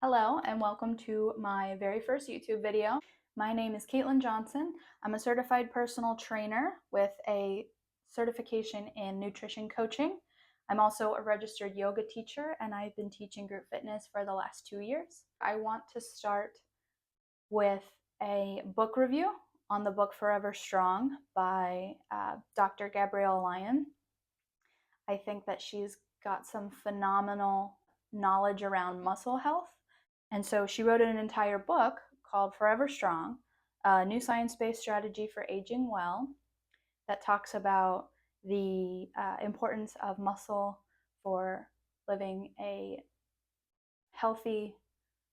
Hello and welcome to my very first YouTube video. My name is Caitlin Johnson. I'm a certified personal trainer with a certification in nutrition coaching. I'm also a registered yoga teacher and I've been teaching group fitness for the last 2 years. I want to start with a book review on the book Forever Strong by Dr. Gabrielle Lyon. I think that she's got some phenomenal knowledge around muscle health. And so she wrote an entire book called Forever Strong, a new science-based strategy for aging well, that talks about the importance of muscle for living a healthy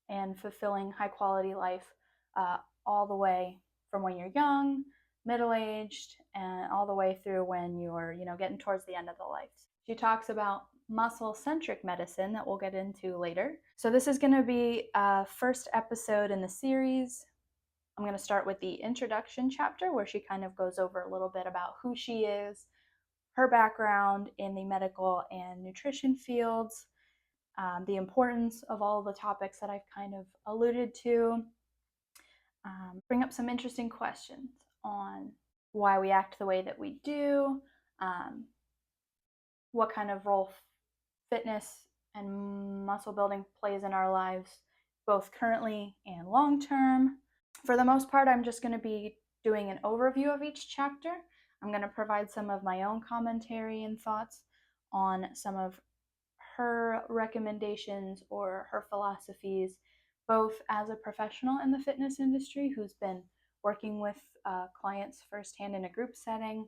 and fulfilling high-quality life, all the way from when you're young, middle-aged, and all the way through when you're, getting towards the end of the life. She talks about muscle-centric medicine that we'll get into later. So this is going to be a first episode in the series. I'm going to start with the introduction chapter where she kind of goes over a little bit about who she is, her background in the medical and nutrition fields, the importance of all the topics that I've kind of alluded to, bring up some interesting questions on why we act the way that we do, what kind of role fitness and muscle building plays in our lives, both currently and long term. For the most part, I'm just going to be doing an overview of each chapter. I'm going to provide some of my own commentary and thoughts on some of her recommendations or her philosophies, both as a professional in the fitness industry who's been working with clients firsthand in a group setting,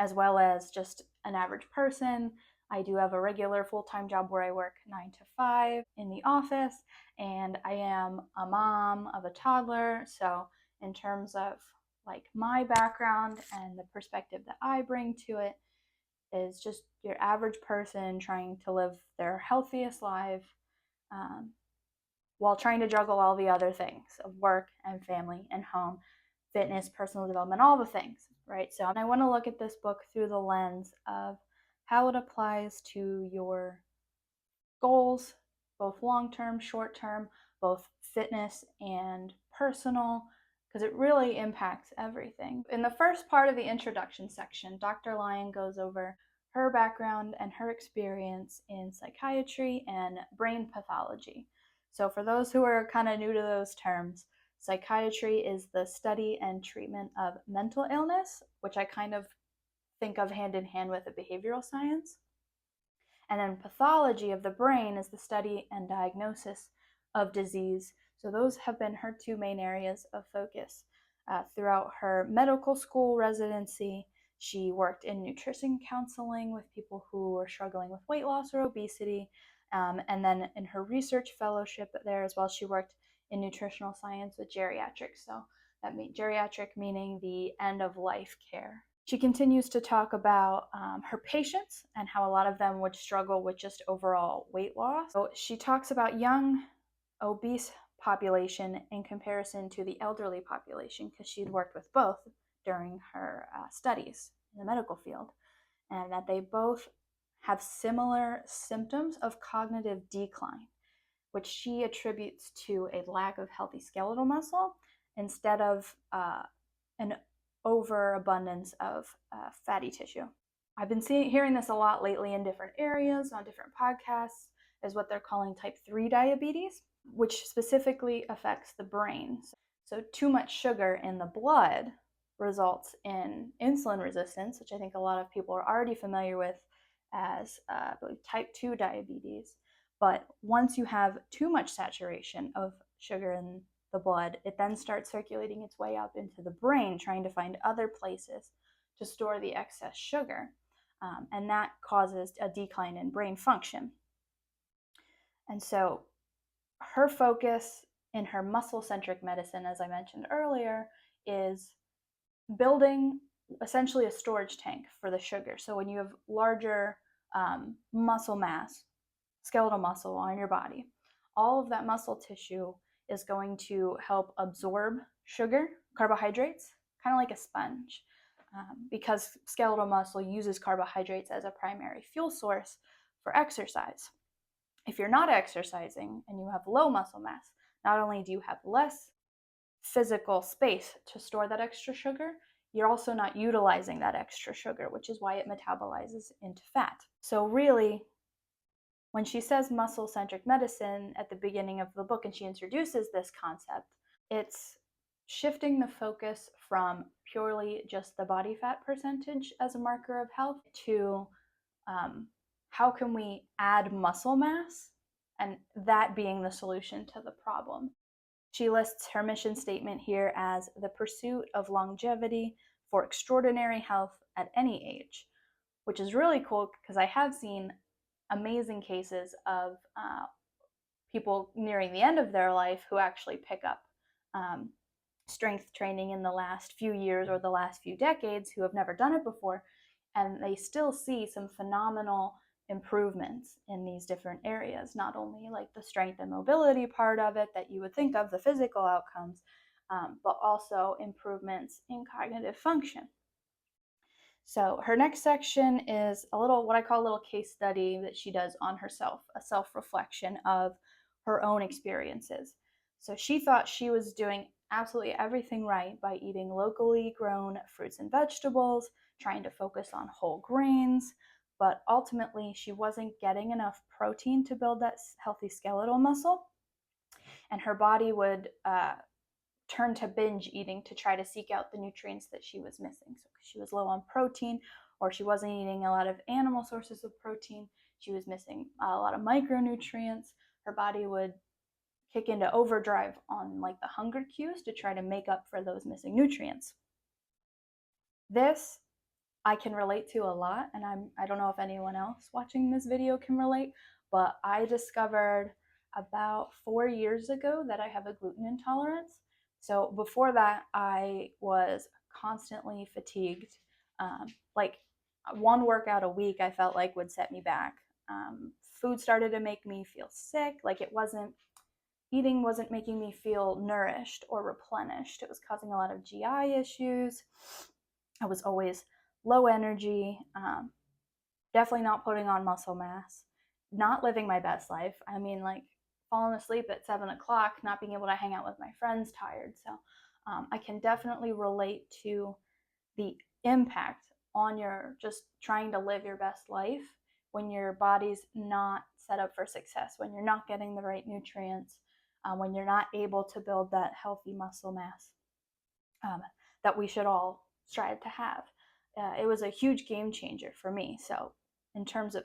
as well as just an average person. I do have a regular full-time job where I work 9 to 5 in the office, and I am a mom of a toddler. So in terms of like my background and the perspective that I bring to it is just your average person trying to live their healthiest life, while trying to juggle all the other things of work and family and home, fitness, personal development, all the things, right? So I want to look at this book through the lens of how it applies to your goals, both long-term, short-term, both fitness and personal, because it really impacts everything. In the first part of the introduction section, Dr. Lyon goes over her background and her experience in psychiatry and brain pathology. So for those who are kind of new to those terms, psychiatry is the study and treatment of mental illness, which I kind of think of hand in hand with the behavioral science. And then pathology of the brain is the study and diagnosis of disease. So those have been her two main areas of focus. Throughout her medical school residency, she worked in nutrition counseling with people who were struggling with weight loss or obesity. And then in her research fellowship there as well, she worked in nutritional science with geriatrics. So that means geriatric meaning the end of life care. She continues to talk about her patients and how a lot of them would struggle with just overall weight loss. So she talks about young, obese population in comparison to the elderly population because she'd worked with both during her studies in the medical field, and that they both have similar symptoms of cognitive decline, which she attributes to a lack of healthy skeletal muscle instead of an overabundance of fatty tissue. I've been hearing this a lot lately in different areas, on different podcasts, is what they're calling type 3 diabetes, which specifically affects the brain. So too much sugar in the blood results in insulin resistance, which I think a lot of people are already familiar with as type 2 diabetes. But once you have too much saturation of sugar in the blood, it then starts circulating its way up into the brain, trying to find other places to store the excess sugar. And that causes a decline in brain function. And so her focus in her muscle-centric medicine, as I mentioned earlier, is building essentially a storage tank for the sugar. So when you have larger muscle mass, skeletal muscle on your body, all of that muscle tissue is going to help absorb sugar, carbohydrates, kind of like a sponge, because skeletal muscle uses carbohydrates as a primary fuel source for exercise. If you're not exercising and you have low muscle mass, not only do you have less physical space to store that extra sugar, you're also not utilizing that extra sugar, which is why it metabolizes into fat. So really, when she says muscle-centric medicine at the beginning of the book and she introduces this concept, it's shifting the focus from purely just the body fat percentage as a marker of health to how can we add muscle mass, and that being the solution to the problem. She lists her mission statement here as the pursuit of longevity for extraordinary health at any age, which is really cool because I have seen amazing cases of people nearing the end of their life who actually pick up um, strength training in the last few years or the last few decades who have never done it before, and they still see some phenomenal improvements in these different areas, not only like the strength and mobility part of it that you would think of, the physical outcomes, but also improvements in cognitive function. So her next section is a little, what I call a little case study that she does on herself, a self-reflection of her own experiences. So she thought she was doing absolutely everything right by eating locally grown fruits and vegetables, trying to focus on whole grains, but ultimately she wasn't getting enough protein to build that healthy skeletal muscle, and her body would turn to binge eating to try to seek out the nutrients that she was missing. So she was low on protein, or she wasn't eating a lot of animal sources of protein, she was missing a lot of micronutrients, her body would kick into overdrive on like the hunger cues to try to make up for those missing nutrients. This I can relate to a lot, and I don't know if anyone else watching this video can relate, but I discovered about 4 years ago that I have a gluten intolerance. So before that, I was constantly fatigued. Like one workout a week, I felt like would set me back. Food started to make me feel sick. Like eating wasn't making me feel nourished or replenished. It was causing a lot of GI issues. I was always low energy, definitely not putting on muscle mass, not living my best life. I mean, like falling asleep at 7 o'clock, not being able to hang out with my friends, tired. So I can definitely relate to the impact on your just trying to live your best life when your body's not set up for success, when you're not getting the right nutrients, when you're not able to build that healthy muscle mass that we should all strive to have. It was a huge game changer for me. So, in terms of,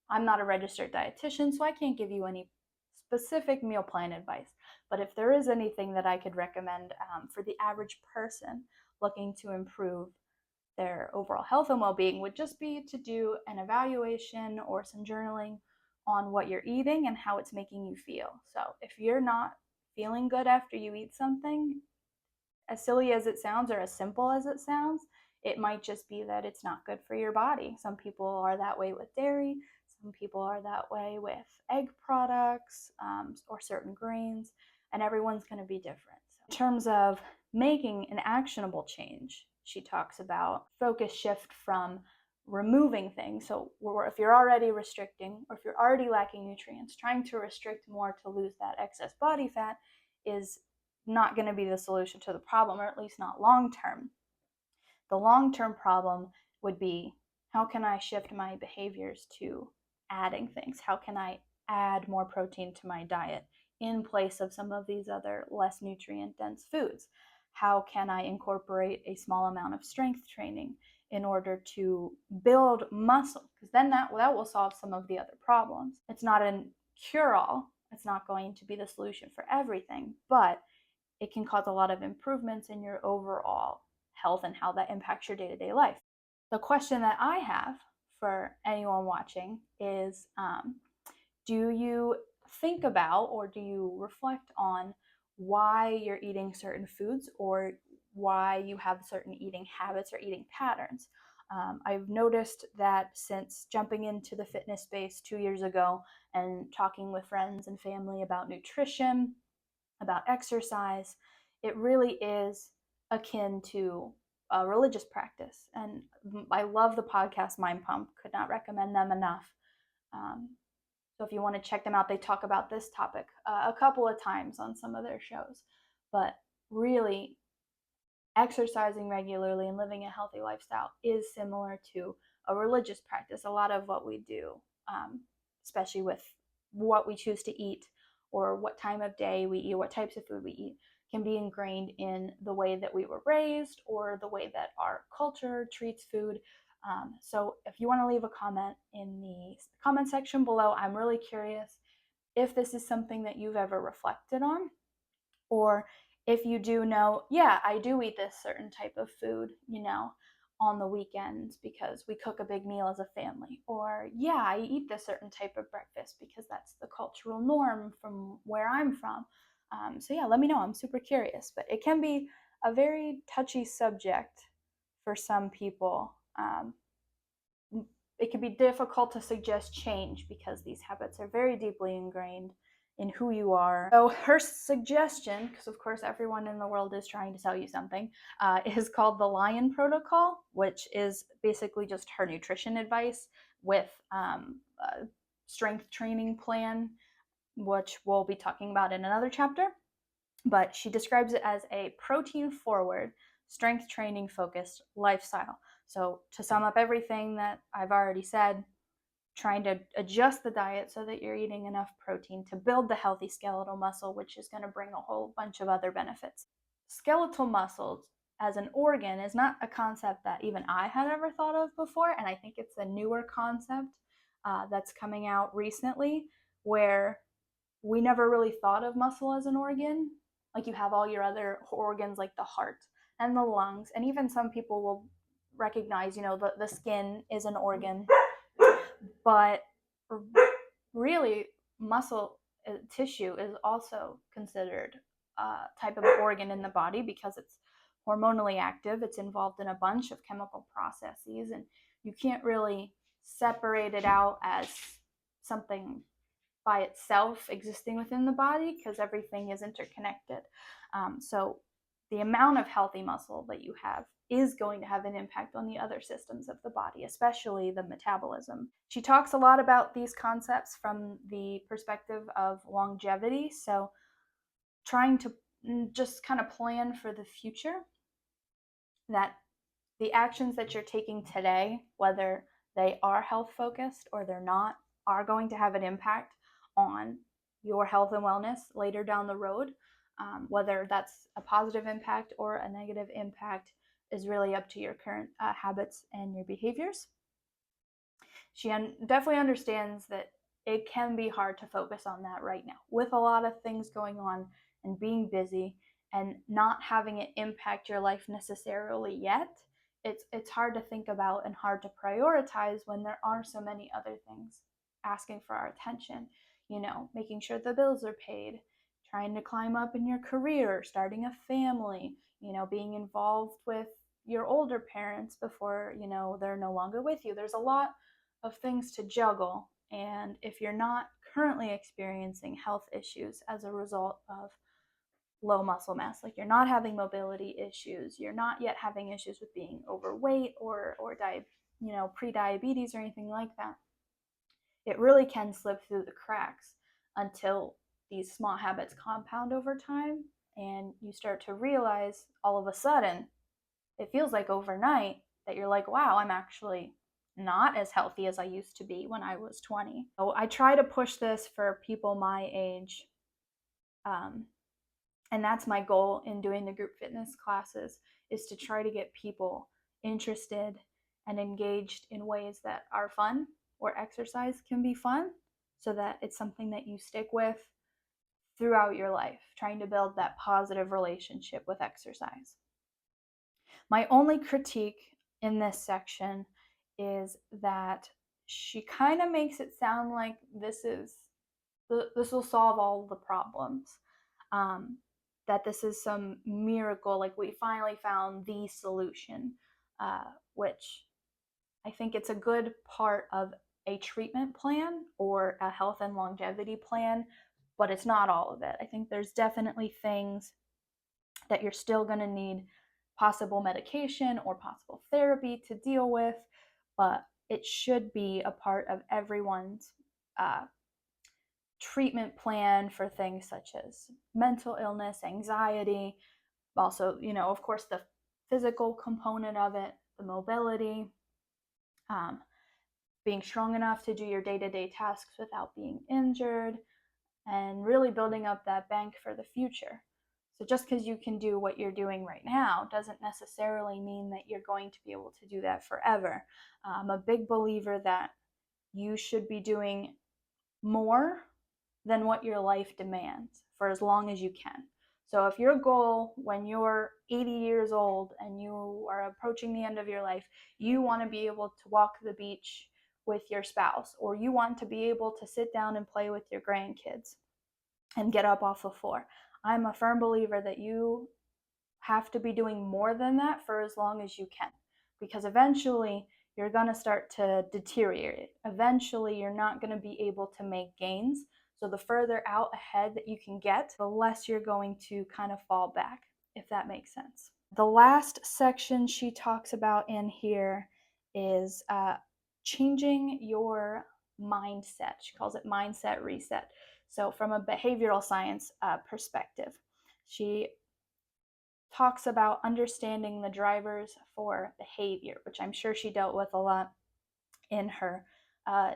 I'm not a registered dietitian, so I can't give you any specific meal plan advice. But if there is anything that I could recommend for the average person looking to improve their overall health and well being, would just be to do an evaluation or some journaling on what you're eating and how it's making you feel. So, if you're not feeling good after you eat something, as silly as it sounds or as simple as it sounds, it might just be that it's not good for your body. Some people are that way with dairy, some people are that way with egg products or certain grains, and everyone's going to be different. So in terms of making an actionable change, she talks about focus shift from removing things. So if you're already restricting or if you're already lacking nutrients, trying to restrict more to lose that excess body fat is not going to be the solution to the problem, or at least not long term. The long term problem would be, how can I shift my behaviors to adding things? How can I add more protein to my diet in place of some of these other less nutrient dense foods? How can I incorporate a small amount of strength training in order to build muscle? Because then that will solve some of the other problems. It's not a cure all, it's not going to be the solution for everything, but it can cause a lot of improvements in your overall health and how that impacts your day-to-day life. The question that I have for anyone watching is, do you think about or do you reflect on why you're eating certain foods or why you have certain eating habits or eating patterns? I've noticed that since jumping into the fitness space 2 years ago and talking with friends and family about nutrition, about exercise, it really is akin to a religious practice. And I love the podcast Mind Pump, could not recommend them enough. So if you want to check them out, they talk about this topic a couple of times on some of their shows. But really, exercising regularly and living a healthy lifestyle is similar to a religious practice. A lot of what we do, especially with what we choose to eat or what time of day we eat, what types of food we eat, can be ingrained in the way that we were raised or the way that our culture treats food. So if you want to leave a comment in the comment section below, I'm really curious if this is something that you've ever reflected on, or if you do know, yeah, I do eat this certain type of food, on the weekends because we cook a big meal as a family. Or, yeah, I eat this certain type of breakfast because that's the cultural norm from where I'm from. So, yeah, let me know. I'm super curious. But it can be a very touchy subject for some people. It can be difficult to suggest change because these habits are very deeply ingrained in who you are. So her suggestion, because of course everyone in the world is trying to sell you something, is called the Lyon Protocol, which is basically just her nutrition advice with a strength training plan, which we'll be talking about in another chapter. But she describes it as a protein forward, strength training focused lifestyle. So, to sum up everything that I've already said, trying to adjust the diet so that you're eating enough protein to build the healthy skeletal muscle, which is going to bring a whole bunch of other benefits. Skeletal muscles as an organ is not a concept that even I had ever thought of before, and I think it's a newer concept that's coming out recently, where we never really thought of muscle as an organ. Like, you have all your other organs like the heart and the lungs, and even some people will recognize, the skin is an organ. But really, muscle tissue is also considered a type of organ in the body because it's hormonally active. It's involved in a bunch of chemical processes, and you can't really separate it out as something by itself existing within the body because everything is interconnected. So the amount of healthy muscle that you have is going to have an impact on the other systems of the body, especially the metabolism. She talks a lot about these concepts from the perspective of longevity. So trying to just kind of plan for the future, that the actions that you're taking today, whether they are health focused or they're not, are going to have an impact on your health and wellness later down the road. Whether that's a positive impact or a negative impact is really up to your current habits and your behaviors. She definitely understands that it can be hard to focus on that right now with a lot of things going on and being busy and not having it impact your life necessarily yet. It's hard to think about and hard to prioritize when there are so many other things asking for our attention. Making sure the bills are paid, trying to climb up in your career, starting a family, being involved with your older parents before, they're no longer with you. There's a lot of things to juggle. And if you're not currently experiencing health issues as a result of low muscle mass, like you're not having mobility issues, you're not yet having issues with being overweight or pre-diabetes or anything like that, it really can slip through the cracks until these small habits compound over time and you start to realize all of a sudden, it feels like overnight, that you're like, wow, I'm actually not as healthy as I used to be when I was 20. So I try to push this for people my age. And that's my goal in doing the group fitness classes, is to try to get people interested and engaged in ways that are fun, or exercise can be fun, so that it's something that you stick with throughout your life, trying to build that positive relationship with exercise. My only critique in this section is that she kind of makes it sound like this will solve all the problems. That this is some miracle, like we finally found the solution, which I think it's a good part of a treatment plan or a health and longevity plan, but it's not all of it. I think there's definitely things that you're still going to need possible medication or possible therapy to deal with, but it should be a part of everyone's treatment plan for things such as mental illness, anxiety, also, of course, the physical component of it, the mobility, um, being strong enough to do your day-to-day tasks without being injured, and really building up that bank for the future. So just because you can do what you're doing right now doesn't necessarily mean that you're going to be able to do that forever. I'm a big believer that you should be doing more than what your life demands for as long as you can. So if your goal when you're 80 years old and you are approaching the end of your life, you want to be able to walk the beach with your spouse, or you want to be able to sit down and play with your grandkids and get up off the floor, I'm a firm believer that you have to be doing more than that for as long as you can, because eventually you're going to start to deteriorate. Eventually, you're not going to be able to make gains. So, the further out ahead that you can get, the less you're going to kind of fall back, if that makes sense. The last section she talks about in here is changing your mindset. She calls it mindset reset. So, from a behavioral science perspective, she talks about understanding the drivers for behavior, which I'm sure she dealt with a lot in her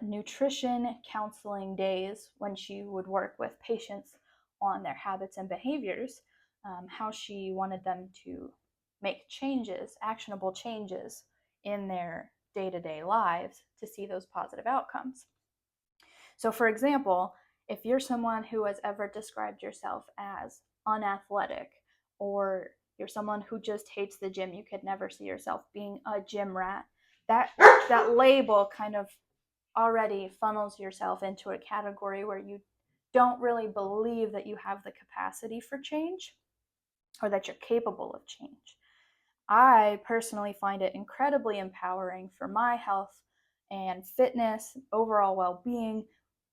nutrition counseling days when she would work with patients on their habits and behaviors, how she wanted them to make changes, actionable changes in their day-to-day lives to see those positive outcomes. So, for example, if you're someone who has ever described yourself as unathletic, or you're someone who just hates the gym, you could never see yourself being a gym rat, that label kind of already funnels yourself into a category where you don't really believe that you have the capacity for change or that you're capable of change. I personally find it incredibly empowering for my health and fitness, overall well being,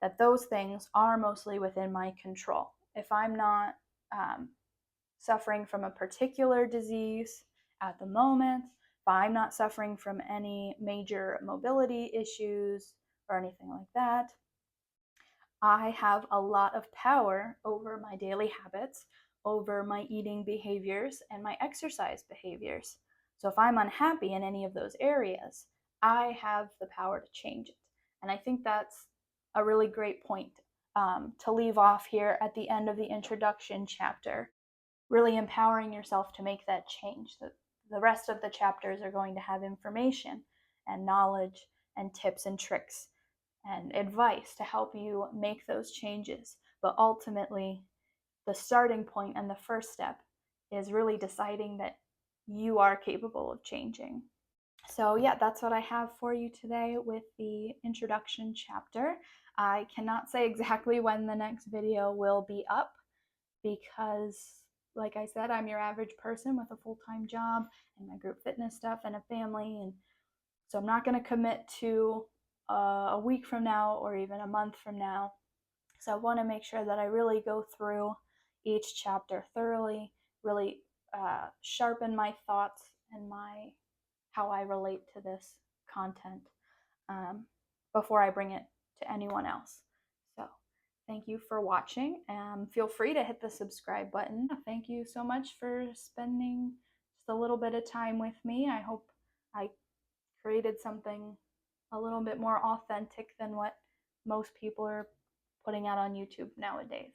that those things are mostly within my control. If I'm not suffering from a particular disease at the moment, if I'm not suffering from any major mobility issues or anything like that, I have a lot of power over my daily habits, over my eating behaviors, and my exercise behaviors. So if I'm unhappy in any of those areas, I have the power to change it. And I think that's a really great point to leave off here at the end of the introduction chapter, really empowering yourself to make that change. The rest of the chapters are going to have information and knowledge and tips and tricks and advice to help you make those changes. But ultimately, the starting point and the first step is really deciding that you are capable of changing. So, yeah, that's what I have for you today with the introduction chapter. I cannot say exactly when the next video will be up because, like I said, I'm your average person with a full-time job and my group fitness stuff and a family. And so I'm not going to commit to a week from now or even a month from now. So I want to make sure that I really go through each chapter thoroughly, really sharpen my thoughts and how I relate to this content before I bring it to anyone else. So thank you for watching. Feel free to hit the subscribe button. Thank you so much for spending just a little bit of time with me. I hope I created something a little bit more authentic than what most people are putting out on YouTube nowadays.